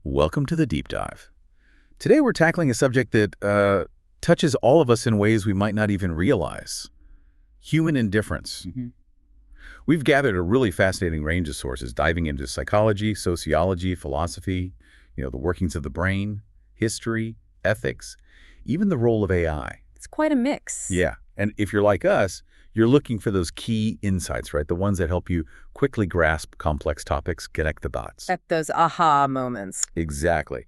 Welcome to the Deep Dive. Today we're tackling a subject that touches all of us in ways we might not even realize. Human indifference. We've gathered a really fascinating range of sources, diving into psychology, sociology, philosophy, the workings of the brain, history, ethics, even the role of AI. It's quite a mix. Yeah, and if you're like us, you're looking for those key insights, right? The ones that help you quickly grasp complex topics, connect the dots. At those aha moments. Exactly.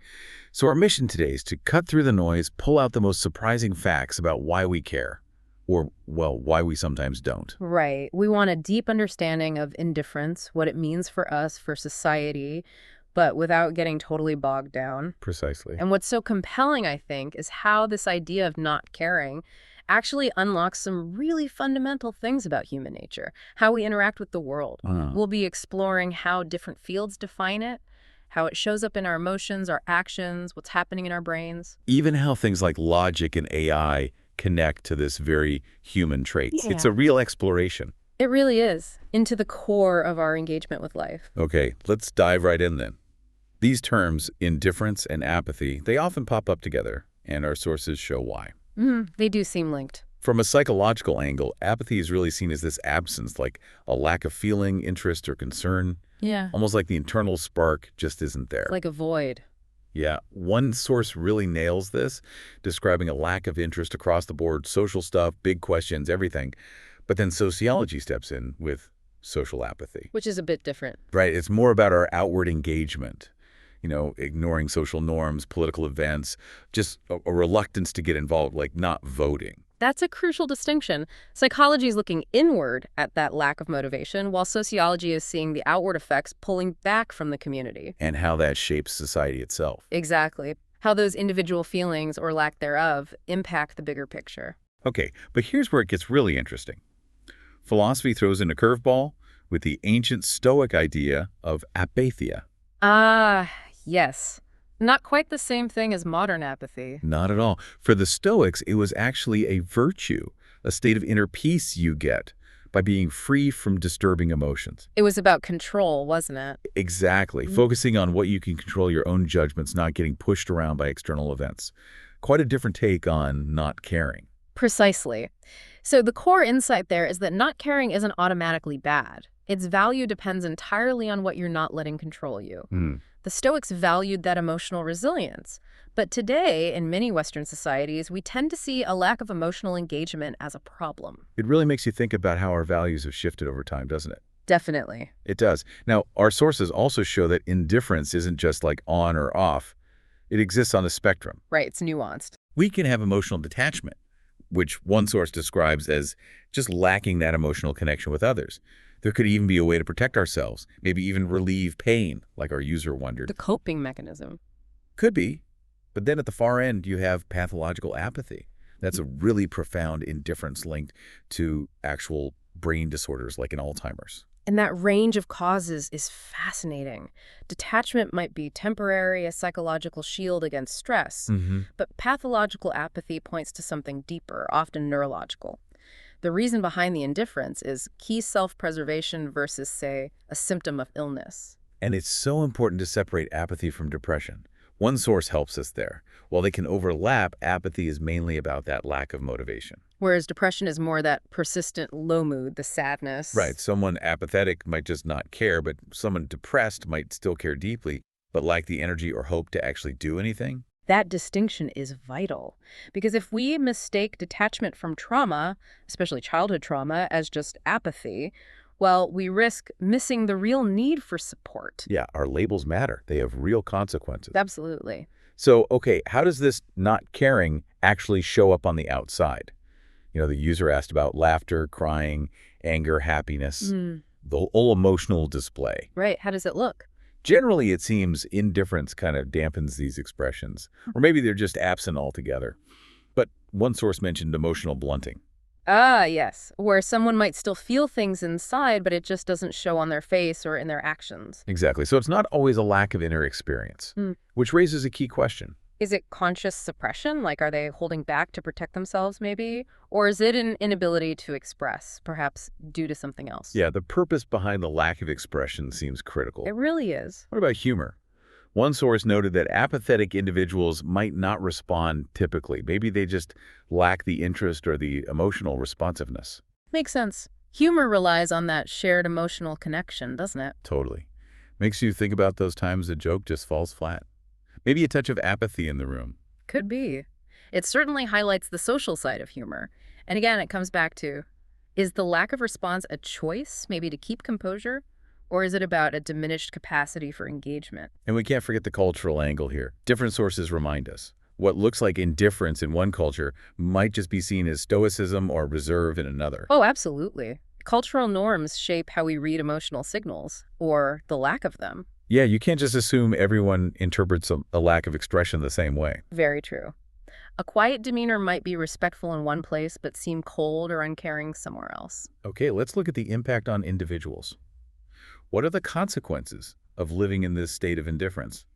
So our mission today is to cut through the noise, pull out the most surprising facts about why we care, or, well, why we sometimes don't. Right. We want a deep understanding of indifference, what it means for us, for society, but without getting totally bogged down. Precisely. And what's so compelling, I think, is how this idea of not caring actually unlocks some really fundamental things about human nature, how we interact with the world. We'll be exploring how different fields define it, how it shows up in our emotions, our actions, what's happening in our brains. Even how things like logic and AI connect to this very human trait. Yeah. It's a real exploration. It really is, into the core of our engagement with life. Okay, let's dive right in then. These terms, indifference and apathy, they often pop up together, and our sources show why. They do seem linked. From a psychological angle, apathy is really seen as this absence, like a lack of feeling, interest, or concern. Yeah. Almost like the internal spark just isn't there. Like a void. Yeah, one source really nails this, describing a lack of interest across the board, social stuff, big questions, everything. But then sociology steps in with social apathy. Which is a bit different. Right, it's more about our outward engagement. Ignoring social norms, political events, just a reluctance to get involved, like not voting. That's a crucial distinction. Psychology is looking inward at that lack of motivation, while sociology is seeing the outward effects pulling back from the community. And how that shapes society itself. Exactly. How those individual feelings, or lack thereof, impact the bigger picture. Okay, but here's where it gets really interesting. Philosophy throws in a curveball with the ancient Stoic idea of apatheia. Yes. Not quite the same thing as modern apathy. Not at all. For the Stoics, it was actually a virtue, a state of inner peace you get by being free from disturbing emotions. It was about control, wasn't it? Exactly. Focusing on what you can control, your own judgments, not getting pushed around by external events. Quite a different take on not caring. Precisely. So the core insight there is that not caring isn't automatically bad. Its value depends entirely on what you're not letting control you. The Stoics valued that emotional resilience. But today, in many Western societies, we tend to see a lack of emotional engagement as a problem. It really makes you think about how our values have shifted over time, doesn't it? Definitely. It does. Now, our sources also show that indifference isn't just like on or off. It exists on a spectrum. Right, it's nuanced. We can have emotional detachment, which one source describes as just lacking that emotional connection with others. There could even be a way to protect ourselves, maybe even relieve pain, like our user wondered. The coping mechanism. Could be. But then at the far end, you have pathological apathy. That's a really profound indifference linked to actual brain disorders like in Alzheimer's. And that range of causes is fascinating. Detachment might be temporary, a psychological shield against stress, but pathological apathy points to something deeper, often neurological. The reason behind the indifference is key self-preservation versus, say, a symptom of illness. And it's so important to separate apathy from depression. One source helps us there. While they can overlap, apathy is mainly about that lack of motivation. Whereas depression is more that persistent low mood, the sadness. Right. Someone apathetic might just not care, but someone depressed might still care deeply, but lack the energy or hope to actually do anything. That distinction is vital, because if we mistake detachment from trauma, especially childhood trauma, as just apathy, well, we risk missing the real need for support. Yeah, our labels matter. They have real consequences. Absolutely. So, okay, how does this not caring actually show up on the outside? The user asked about laughter, crying, anger, happiness, the whole emotional display. Right. How does it look? Generally, it seems indifference kind of dampens these expressions, or maybe they're just absent altogether. But one source mentioned emotional blunting. Yes, where someone might still feel things inside, but it just doesn't show on their face or in their actions. Exactly. So it's not always a lack of inner experience, which raises a key question. Is it conscious suppression? Like, are they holding back to protect themselves, maybe? Or is it an inability to express, perhaps due to something else? Yeah, the purpose behind the lack of expression seems critical. It really is. What about humor? One source noted that apathetic individuals might not respond typically. Maybe they just lack the interest or the emotional responsiveness. Makes sense. Humor relies on that shared emotional connection, doesn't it? Totally. Makes you think about those times a joke just falls flat. Maybe a touch of apathy in the room. Could be. It certainly highlights the social side of humor. And again, it comes back to, is the lack of response a choice, maybe to keep composure? Or is it about a diminished capacity for engagement? And we can't forget the cultural angle here. Different sources remind us. What looks like indifference in one culture might just be seen as stoicism or reserve in another. Oh, absolutely. Cultural norms shape how we read emotional signals, or the lack of them. Yeah, you can't just assume everyone interprets a lack of expression the same way. Very true. A quiet demeanor might be respectful in one place, but seem cold or uncaring somewhere else. Okay, let's look at the impact on individuals. What are the consequences of living in this state of indifference?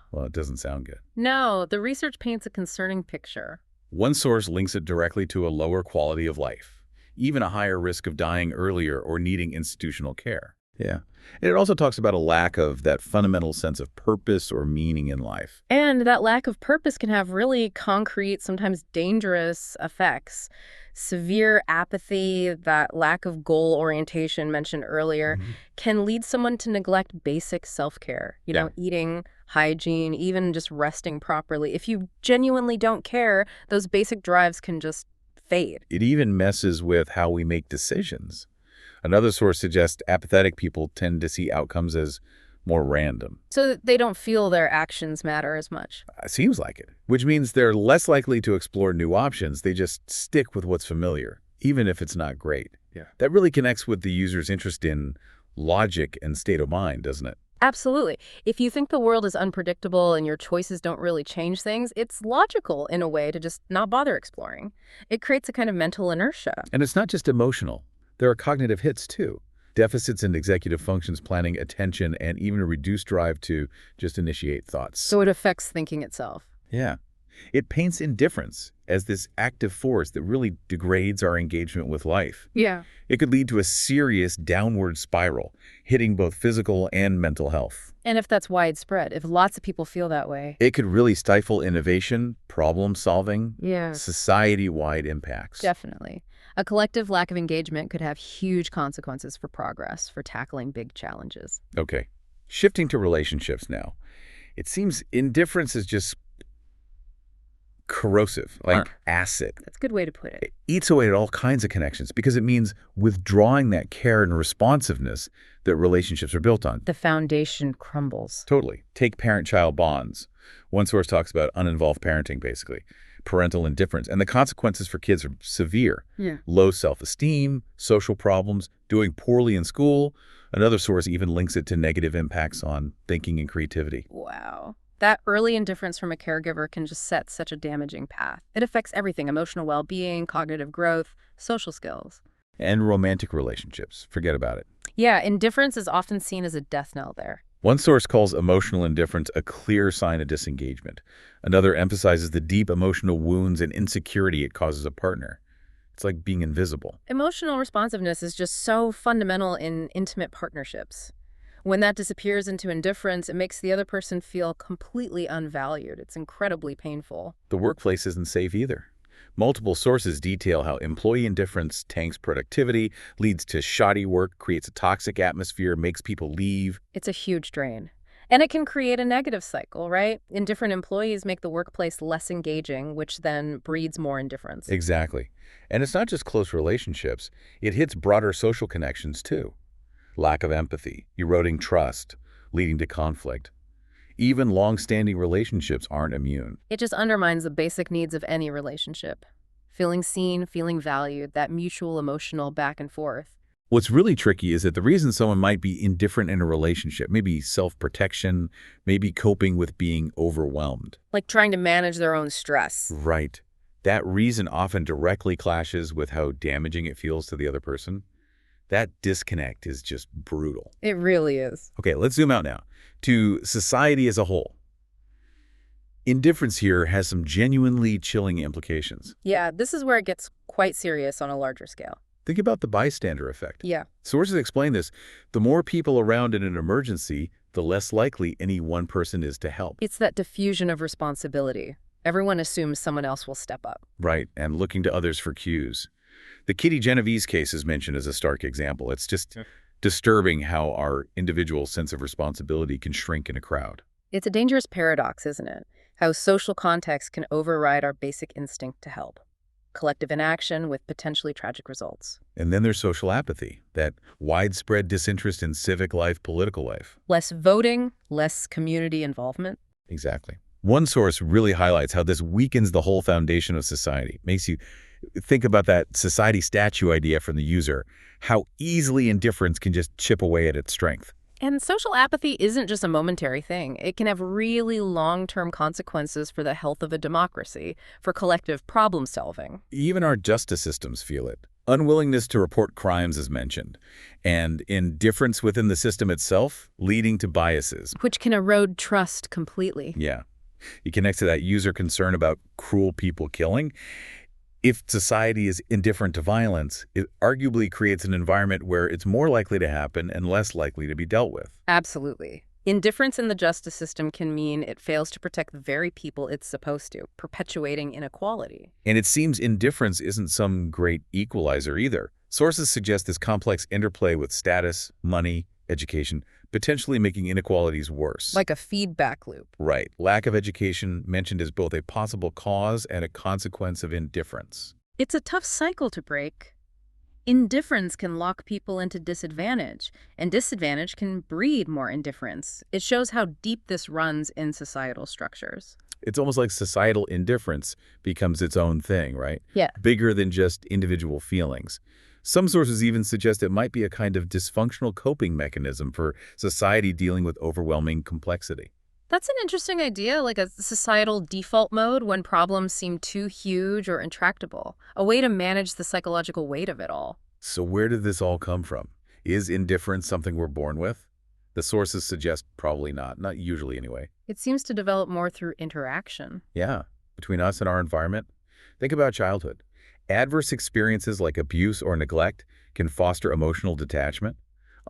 Well, it doesn't sound good. No, the research paints a concerning picture. One source links it directly to a lower quality of life, even a higher risk of dying earlier or needing institutional care. Yeah. And it also talks about a lack of that fundamental sense of purpose or meaning in life. And that lack of purpose can have really concrete, sometimes dangerous effects. Severe apathy, that lack of goal orientation mentioned earlier, can lead someone to neglect basic self-care. You know, eating, hygiene, even just resting properly. If you genuinely don't care, those basic drives can just fade. It even messes with how we make decisions. Another source suggests apathetic people tend to see outcomes as more random. So that they don't feel their actions matter as much. Seems like it. Which means they're less likely to explore new options. They just stick with what's familiar, even if it's not great. Yeah. That really connects with the user's interest in logic and state of mind, doesn't it? Absolutely. If you think the world is unpredictable and your choices don't really change things, it's logical in a way to just not bother exploring. It creates a kind of mental inertia. And it's not just emotional. There are cognitive hits, too. Deficits in executive functions, planning, attention, and even a reduced drive to just initiate thoughts. So it affects thinking itself. Yeah. It paints indifference as this active force that really degrades our engagement with life. Yeah. It could lead to a serious downward spiral, hitting both physical and mental health. And if that's widespread, if lots of people feel that way, it could really stifle innovation, problem solving, society-wide impacts. Definitely. A collective lack of engagement could have huge consequences for progress, for tackling big challenges. Okay. Shifting to relationships now. It seems indifference is just corrosive, like acid. That's a good way to put it. It eats away at all kinds of connections because it means withdrawing that care and responsiveness that relationships are built on. The foundation crumbles. Totally. Take parent-child bonds. One source talks about uninvolved parenting, basically. Parental indifference. And the consequences for kids are severe. Yeah. Low self-esteem, social problems, doing poorly in school. Another source even links it to negative impacts on thinking and creativity. Wow. That early indifference from a caregiver can just set such a damaging path. It affects everything: emotional well-being, cognitive growth, social skills. And romantic relationships. Forget about it. Yeah, indifference is often seen as a death knell there. One source calls emotional indifference a clear sign of disengagement. Another emphasizes the deep emotional wounds and insecurity it causes a partner. It's like being invisible. Emotional responsiveness is just so fundamental in intimate partnerships. When that disappears into indifference, it makes the other person feel completely unvalued. It's incredibly painful. The workplace isn't safe either. Multiple sources detail how employee indifference tanks productivity, leads to shoddy work, creates a toxic atmosphere, makes people leave. It's a huge drain. And it can create a negative cycle, right? Indifferent employees make the workplace less engaging, which then breeds more indifference. Exactly. And it's not just close relationships. It hits broader social connections, too. Lack of empathy, eroding trust, leading to conflict. Even long-standing relationships aren't immune. It just undermines the basic needs of any relationship. Feeling seen, feeling valued, that mutual emotional back and forth. What's really tricky is that the reason someone might be indifferent in a relationship, maybe self-protection, maybe coping with being overwhelmed. Like trying to manage their own stress. Right. That reason often directly clashes with how damaging it feels to the other person. That disconnect is just brutal. It really is. Okay, let's zoom out now to society as a whole. Indifference here has some genuinely chilling implications. Yeah, this is where it gets quite serious on a larger scale. Think about the bystander effect. Yeah. Sources explain this. The more people around in an emergency, the less likely any one person is to help. It's that diffusion of responsibility. Everyone assumes someone else will step up. Right, and looking to others for cues. The Kitty Genovese case is mentioned as a stark example. It's just disturbing how our individual sense of responsibility can shrink in a crowd. It's a dangerous paradox, isn't it? How social context can override our basic instinct to help. Collective inaction with potentially tragic results. And then there's social apathy, that widespread disinterest in civic life, political life. Less voting, less community involvement. Exactly. One source really highlights how this weakens the whole foundation of society. Makes you think about that society statue idea from the user, how easily indifference can just chip away at its strength. And social apathy isn't just a momentary thing. It can have really long-term consequences for the health of a democracy, for collective problem solving. Even our justice systems feel it. Unwillingness to report crimes is mentioned, and indifference within the system itself leading to biases. Which can erode trust completely. Yeah. It connects to that user concern about cruel people killing. If society is indifferent to violence, it arguably creates an environment where it's more likely to happen and less likely to be dealt with. Absolutely. Indifference in the justice system can mean it fails to protect the very people it's supposed to, perpetuating inequality. And it seems indifference isn't some great equalizer either. Sources suggest this complex interplay with status, money, education, potentially making inequalities worse. Like a feedback loop. Right. Lack of education mentioned as both a possible cause and a consequence of indifference. It's a tough cycle to break. Indifference can lock people into disadvantage, and disadvantage can breed more indifference. It shows how deep this runs in societal structures. It's almost like societal indifference becomes its own thing, right? Yeah. Bigger than just individual feelings. Some sources even suggest it might be a kind of dysfunctional coping mechanism for society dealing with overwhelming complexity. That's an interesting idea, like a societal default mode when problems seem too huge or intractable, a way to manage the psychological weight of it all. So where did this all come from? Is indifference something we're born with? The sources suggest probably not usually anyway. It seems to develop more through interaction. Yeah, between us and our environment. Think about childhood. Adverse experiences like abuse or neglect can foster emotional detachment.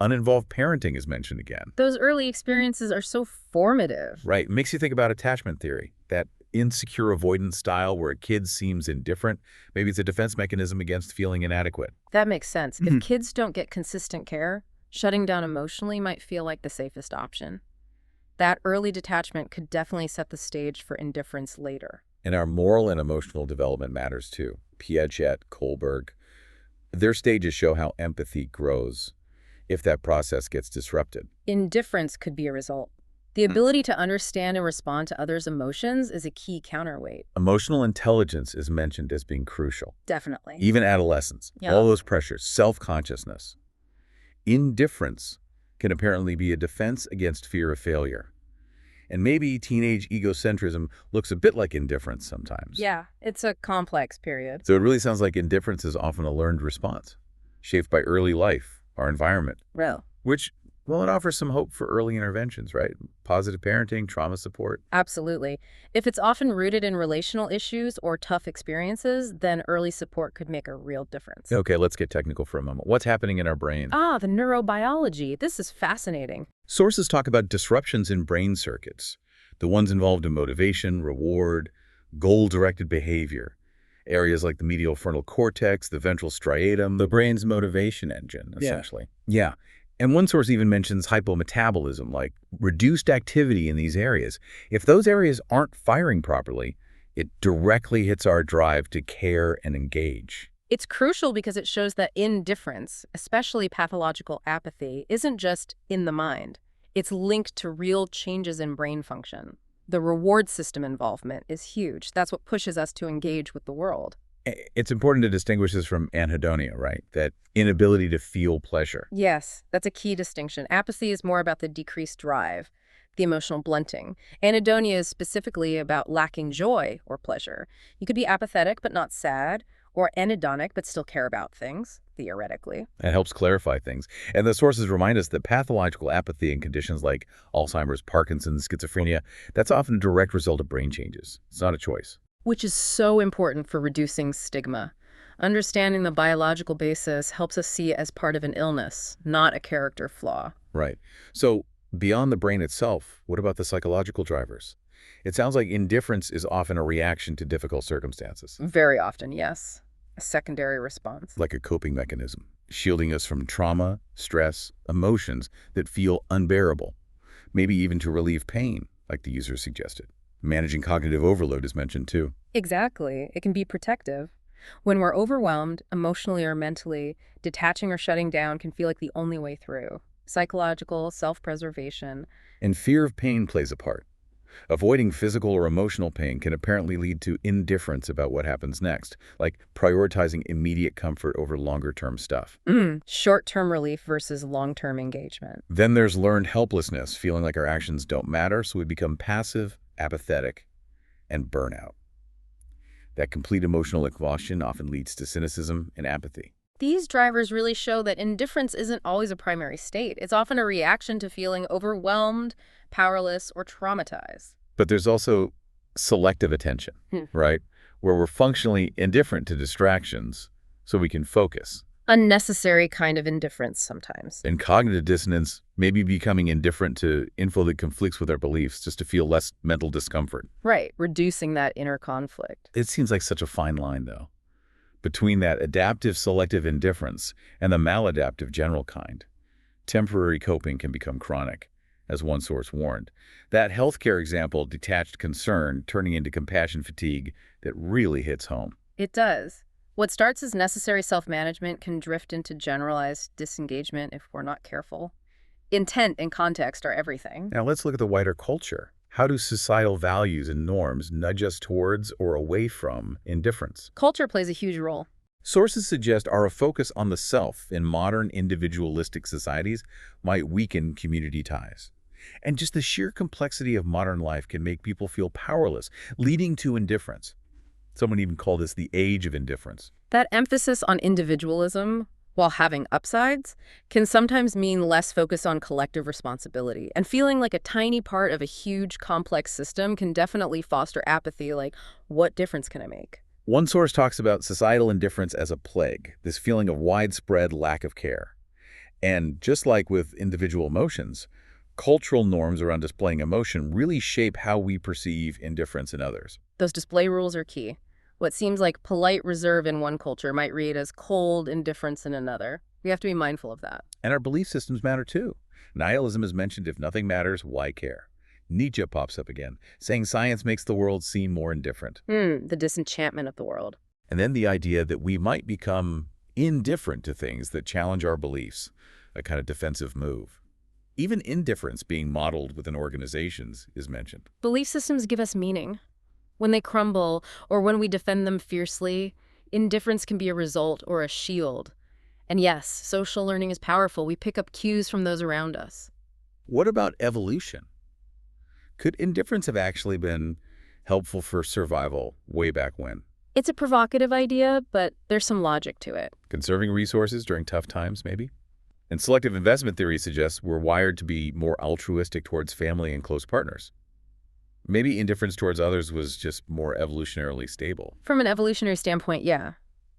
Uninvolved parenting is mentioned again. Those early experiences are so formative. Right. Makes you think about attachment theory, that insecure avoidance style where a kid seems indifferent. Maybe it's a defense mechanism against feeling inadequate. That makes sense. If kids don't get consistent care, shutting down emotionally might feel like the safest option. That early detachment could definitely set the stage for indifference later. And our moral and emotional development matters too. Piaget, Kohlberg, their stages show how empathy grows if that process gets disrupted. Indifference could be a result. The ability to understand and respond to others' emotions is a key counterweight. Emotional intelligence is mentioned as being crucial. Definitely. Even adolescence, all those pressures, self-consciousness. Indifference can apparently be a defense against fear of failure. And maybe teenage egocentrism looks a bit like indifference sometimes. Yeah, it's a complex period. So it really sounds like indifference is often a learned response, shaped by early life, our environment. Real. Which, well, it offers some hope for early interventions, right? Positive parenting, trauma support. Absolutely. If it's often rooted in relational issues or tough experiences, then early support could make a real difference. Okay, let's get technical for a moment. What's happening in our brain? The neurobiology. This is fascinating. Sources talk about disruptions in brain circuits, the ones involved in motivation, reward, goal-directed behavior. Areas like the medial frontal cortex, the ventral striatum, the brain's motivation engine, essentially. Yeah. And one source even mentions hypometabolism, like reduced activity in these areas. If those areas aren't firing properly, it directly hits our drive to care and engage. It's crucial because it shows that indifference, especially pathological apathy, isn't just in the mind. It's linked to real changes in brain function. The reward system involvement is huge. That's what pushes us to engage with the world. It's important to distinguish this from anhedonia, right? That inability to feel pleasure. Yes, that's a key distinction. Apathy is more about the decreased drive, the emotional blunting. Anhedonia is specifically about lacking joy or pleasure. You could be apathetic but not sad, or anhedonic but still care about things, theoretically. That helps clarify things. And the sources remind us that pathological apathy in conditions like Alzheimer's, Parkinson's, schizophrenia, that's often a direct result of brain changes. It's not a choice. Which is so important for reducing stigma. Understanding the biological basis helps us see it as part of an illness, not a character flaw. Right. So Beyond the brain itself, what about the psychological drivers? It sounds like indifference is often a reaction to difficult circumstances, Very often, yes. A secondary response. like a coping mechanism, shielding us from trauma, stress, emotions that feel unbearable, maybe even to relieve pain, like the user suggested. Managing cognitive overload is mentioned too. Exactly. It can be protective. When we're overwhelmed, emotionally or mentally, detaching or shutting down can feel like the only way through. Psychological, self-preservation. And fear of pain plays a part. Avoiding physical or emotional pain can apparently lead to indifference about what happens next, like prioritizing immediate comfort over longer-term stuff. Short-term relief versus long-term engagement. Then there's learned helplessness, feeling like our actions don't matter, so we become passive, apathetic, and burnout. That complete emotional exhaustion often leads to cynicism and apathy. These drivers really show that indifference isn't always a primary state. It's often a reaction to feeling overwhelmed, powerless, or traumatized. But there's also selective attention, right? Where we're functionally indifferent to distractions so we can focus. Unnecessary kind of indifference sometimes. And cognitive dissonance, maybe becoming indifferent to info that conflicts with our beliefs just to feel less mental discomfort. Right, reducing that inner conflict. It seems like such a fine line, though, between that adaptive selective indifference and the maladaptive general kind. Temporary coping can become chronic, as one source warned. That healthcare example, detached concern, turning into compassion fatigue, that really hits home. It does. What starts as necessary self-management can drift into generalized disengagement if we're not careful. Intent and context are everything. Now let's look at the wider culture. How do societal values and norms nudge us towards or away from indifference? Culture plays a huge role. Sources suggest our focus on the self in modern individualistic societies might weaken community ties. And just the sheer complexity of modern life can make people feel powerless, leading to indifference. Someone even called this the age of indifference. That emphasis on individualism, while having upsides, can sometimes mean less focus on collective responsibility. And feeling like a tiny part of a huge, complex system can definitely foster apathy, like, what difference can I make? One source talks about societal indifference as a plague, this feeling of widespread lack of care. And just like with individual emotions, cultural norms around displaying emotion really shape how we perceive indifference in others. Those display rules are key. What seems like polite reserve in one culture might read as cold indifference in another. We have to be mindful of that. And our belief systems matter too. Nihilism is mentioned: if nothing matters, why care? Nietzsche pops up again, saying science makes the world seem more indifferent. The disenchantment of the world. And then the idea that we might become indifferent to things that challenge our beliefs, a kind of defensive move. Even indifference being modeled within organizations is mentioned. Belief systems give us meaning. When they crumble, or when we defend them fiercely, indifference can be a result or a shield. And yes, social learning is powerful. We pick up cues from those around us. What about evolution? Could indifference have actually been helpful for survival way back when? It's a provocative idea, but there's some logic to it. Conserving resources during tough times, maybe? And selective investment theory suggests we're wired to be more altruistic towards family and close partners. Maybe indifference towards others was just more evolutionarily stable. From an evolutionary standpoint, yeah.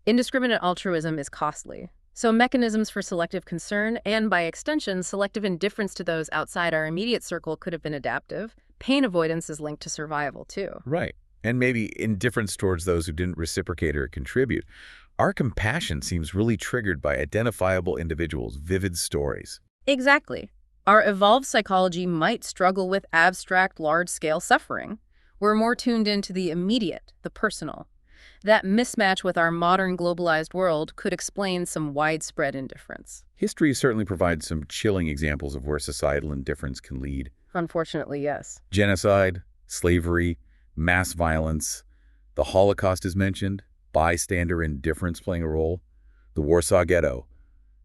Indiscriminate altruism is costly. So mechanisms for selective concern and, by extension, selective indifference to those outside our immediate circle could have been adaptive. Pain avoidance is linked to survival, too. Right. And maybe indifference towards those who didn't reciprocate or contribute. Our compassion seems really triggered by identifiable individuals' vivid stories. Exactly. Our evolved psychology might struggle with abstract, large-scale suffering. We're more tuned into the immediate, the personal. That mismatch with our modern globalized world could explain some widespread indifference. History certainly provides some chilling examples of where societal indifference can lead. Unfortunately, yes. Genocide, slavery, mass violence. The Holocaust is mentioned, bystander indifference playing a role. The Warsaw Ghetto.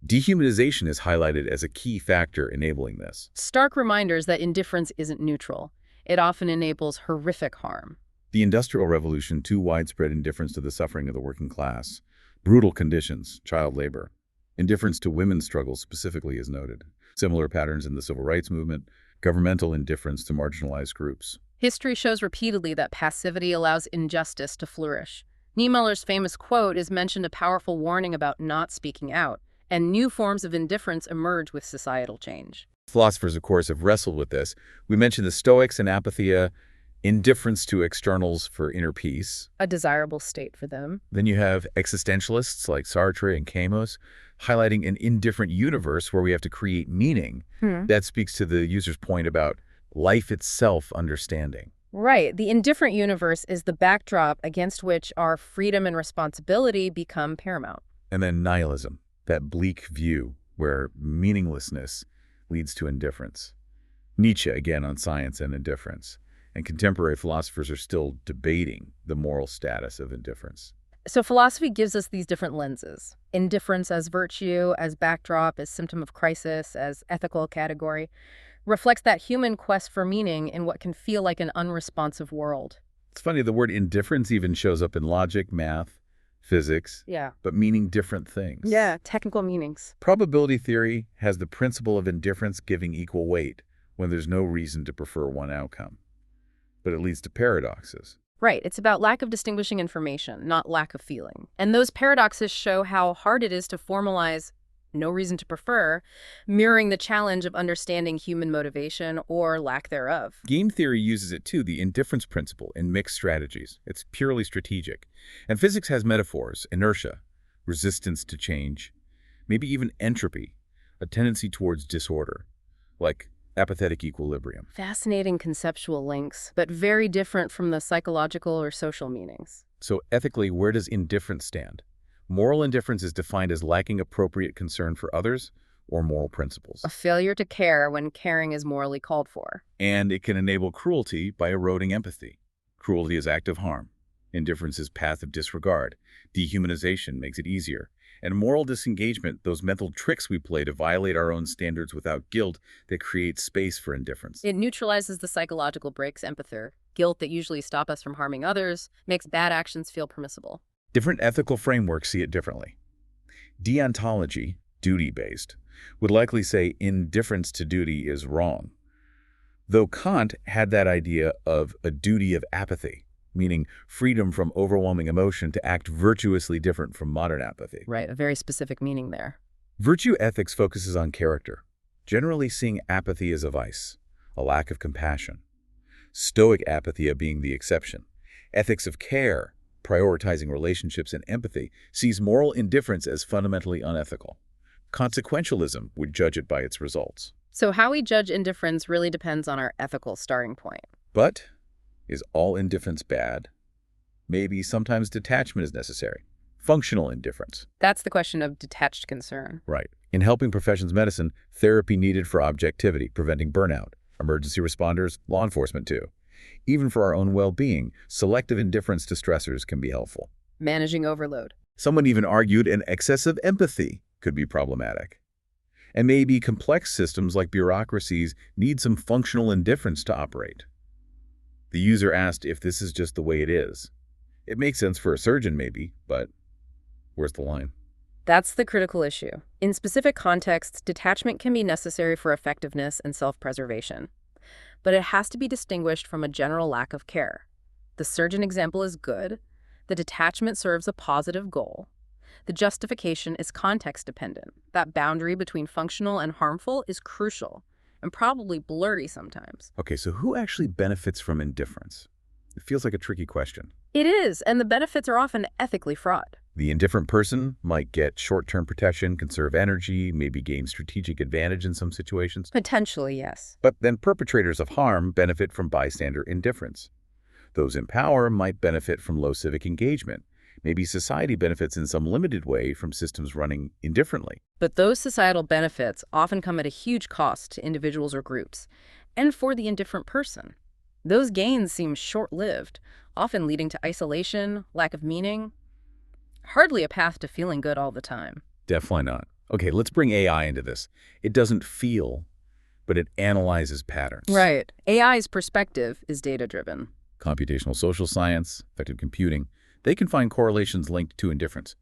Dehumanization is highlighted as a key factor enabling this. Stark reminders that indifference isn't neutral. It often enables horrific harm. The Industrial Revolution, too widespread indifference to the suffering of the working class. Brutal conditions, child labor. Indifference to women's struggles specifically is noted. Similar patterns in the Civil Rights Movement. Governmental indifference to marginalized groups. History shows repeatedly that passivity allows injustice to flourish. Niemöller's famous quote is mentioned a powerful warning about not speaking out, and new forms of indifference emerge with societal change. Philosophers, of course, have wrestled with this. We mentioned the Stoics and apatheia, indifference to externals for inner peace. A desirable state for them. Then you have existentialists like Sartre and Camus highlighting an indifferent universe where we have to create meaning. That speaks to the user's point about life itself understanding. Right. The indifferent universe is the backdrop against which our freedom and responsibility become paramount. And then nihilism, that bleak view where meaninglessness leads to indifference. Nietzsche, again, on science and indifference. And contemporary philosophers are still debating the moral status of indifference. So philosophy gives us these different lenses. Indifference as virtue, as backdrop, as symptom of crisis, as ethical category. Reflects that human quest for meaning in what can feel like an unresponsive world. It's funny, the word indifference even shows up in logic, math, physics, but meaning different things. Yeah, technical meanings. Probability theory has the principle of indifference giving equal weight when there's no reason to prefer one outcome. But it leads to paradoxes. Right. It's about lack of distinguishing information, not lack of feeling. And those paradoxes show how hard it is to formalize no reason to prefer, mirroring the challenge of understanding human motivation or lack thereof. Game theory uses it too, the indifference principle, in mixed strategies. It's purely strategic. And physics has metaphors, inertia, resistance to change, maybe even entropy, a tendency towards disorder, like apathetic equilibrium. Fascinating conceptual links, but very different from the psychological or social meanings. So ethically, where does indifference stand? Moral indifference is defined as lacking appropriate concern for others or moral principles. A failure to care when caring is morally called for. And it can enable cruelty by eroding empathy. Cruelty is active harm. Indifference is path of disregard. Dehumanization makes it easier. And moral disengagement, those mental tricks we play to violate our own standards without guilt, that creates space for indifference. It neutralizes the psychological brakes, empathy. Guilt that usually stop us from harming others makes bad actions feel permissible. Different ethical frameworks see it differently. Deontology, duty-based, would likely say indifference to duty is wrong. Though Kant had that idea of a duty of apathy, meaning freedom from overwhelming emotion to act virtuously different from modern apathy. Right, a very specific meaning there. Virtue ethics focuses on character, generally seeing apathy as a vice, a lack of compassion. Stoic apatheia being the exception. Ethics of care, prioritizing relationships and empathy, sees moral indifference as fundamentally unethical. Consequentialism would judge it by its results. So how we judge indifference really depends on our ethical starting point. But is all indifference bad? Maybe sometimes detachment is necessary. Functional indifference. That's the question of detached concern. Right. In helping professions medicine, therapy needed for objectivity, preventing burnout. Emergency responders, law enforcement too. Even for our own well-being, selective indifference to stressors can be helpful. Managing overload. Someone even argued an excessive empathy could be problematic. And maybe complex systems like bureaucracies need some functional indifference to operate. The user asked if this is just the way it is. It makes sense for a surgeon maybe, but where's the line? That's the critical issue. In specific contexts, detachment can be necessary for effectiveness and self-preservation. But it has to be distinguished from a general lack of care. The surgeon example is good. The detachment serves a positive goal. The justification is context-dependent. That boundary between functional and harmful is crucial, and probably blurry sometimes. Okay, so who actually benefits from indifference? It feels like a tricky question. It is, and the benefits are often ethically fraught. The indifferent person might get short-term protection, conserve energy, maybe gain strategic advantage in some situations. Potentially, yes. But then perpetrators of harm benefit from bystander indifference. Those in power might benefit from low civic engagement. Maybe society benefits in some limited way from systems running indifferently. But those societal benefits often come at a huge cost to individuals or groups, and for the indifferent person. Those gains seem short-lived, often leading to isolation, lack of meaning. Hardly a path to feeling good all the time. Definitely not. Okay, let's bring AI into this. It doesn't feel, but it analyzes patterns. Right. AI's perspective is data-driven. Computational social science, effective computing, they can find correlations linked to indifference.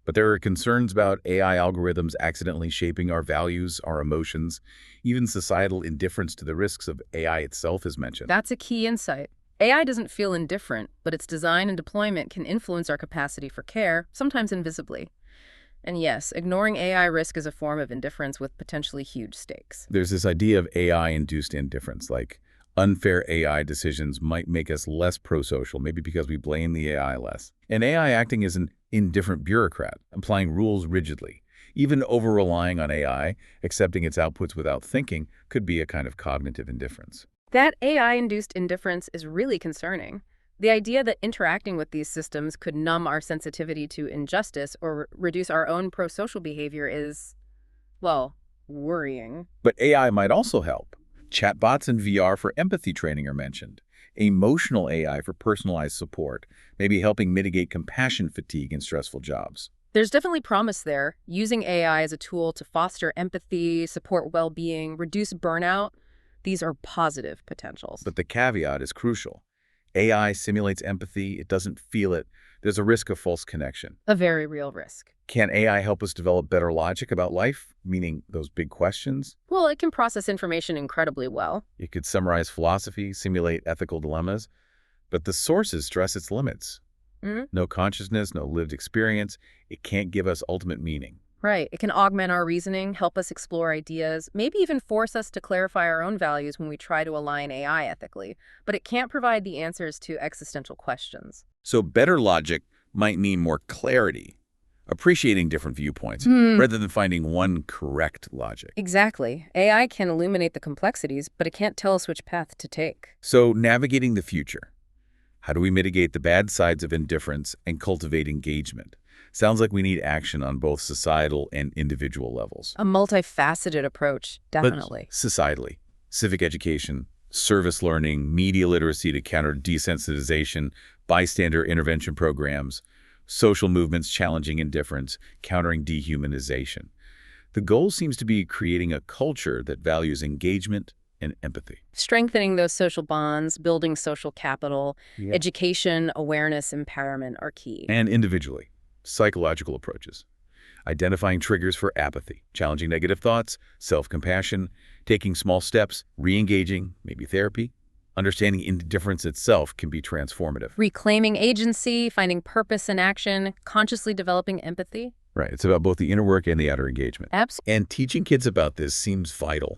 But there are concerns about AI algorithms accidentally shaping our values, our emotions. Even societal indifference to the risks of AI itself is mentioned. That's a key insight. AI doesn't feel indifferent, but its design and deployment can influence our capacity for care, sometimes invisibly. And yes, ignoring AI risk is a form of indifference with potentially huge stakes. There's this idea of AI-induced indifference, like unfair AI decisions might make us less pro-social, maybe because we blame the AI less. And AI acting as an indifferent bureaucrat, applying rules rigidly. Even over-relying on AI, accepting its outputs without thinking, could be a kind of cognitive indifference. That AI-induced indifference is really concerning. The idea that interacting with these systems could numb our sensitivity to injustice or reduce our own pro-social behavior is, well, worrying. But AI might also help. Chatbots and VR for empathy training are mentioned. Emotional AI for personalized support, maybe helping mitigate compassion fatigue in stressful jobs. There's definitely promise there, using AI as a tool to foster empathy, support well-being, reduce burnout. These are positive potentials. But the caveat is crucial. AI simulates empathy, it doesn't feel it. There's a risk of false connection. A very real risk. Can AI help us develop better logic about life, meaning those big questions? Well, it can process information incredibly well. It could summarize philosophy, simulate ethical dilemmas, but the sources stress its limits. No consciousness, no lived experience. It can't give us ultimate meaning. Right. It can augment our reasoning, help us explore ideas, maybe even force us to clarify our own values when we try to align AI ethically. But it can't provide the answers to existential questions. So better logic might mean more clarity, appreciating different viewpoints, rather than finding one correct logic. Exactly. AI can illuminate the complexities, but it can't tell us which path to take. So navigating the future. How do we mitigate the bad sides of indifference and cultivate engagement? Sounds like we need action on both societal and individual levels. A multifaceted approach, definitely. But societally, civic education, service learning, media literacy to counter desensitization, bystander intervention programs, social movements challenging indifference, countering dehumanization. The goal seems to be creating a culture that values engagement and empathy. Strengthening those social bonds, building social capital, education, awareness, empowerment are key. And individually, psychological approaches. Identifying triggers for apathy, challenging negative thoughts, self-compassion, taking small steps, re-engaging, maybe therapy. Understanding indifference itself can be transformative. Reclaiming agency, finding purpose in action, consciously developing empathy. Right. It's about both the inner work and the outer engagement. Absolutely. And teaching kids about this seems vital.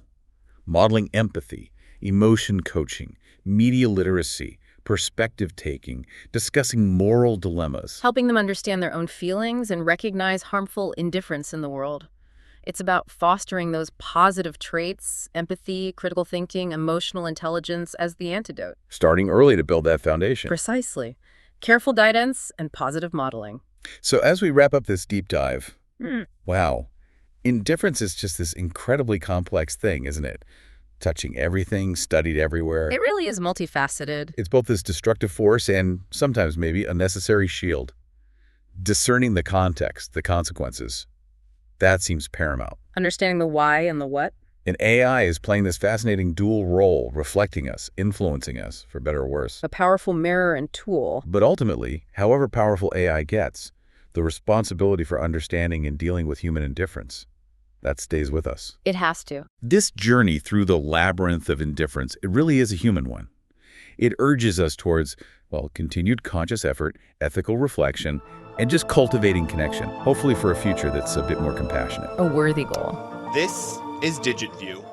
Modeling empathy, emotion coaching, media literacy, perspective taking, discussing moral dilemmas. Helping them understand their own feelings and recognize harmful indifference in the world. It's about fostering those positive traits, empathy, critical thinking, emotional intelligence as the antidote. Starting early to build that foundation. Precisely. Careful guidance and positive modeling. So as we wrap up this deep dive, wow, indifference is just this incredibly complex thing, isn't it? Touching everything, studied everywhere. It really is multifaceted. It's both this destructive force and sometimes maybe a necessary shield. Discerning the context, the consequences, that seems paramount. Understanding the why and the what. And AI is playing this fascinating dual role, reflecting us, influencing us, for better or worse. A powerful mirror and tool. But ultimately, however powerful AI gets, the responsibility for understanding and dealing with human indifference, that stays with us. It has to. This journey through the labyrinth of indifference, it really is a human one. It urges us towards, well, continued conscious effort, ethical reflection, and just cultivating connection, hopefully for a future that's a bit more compassionate. A worthy goal. This is DigitView.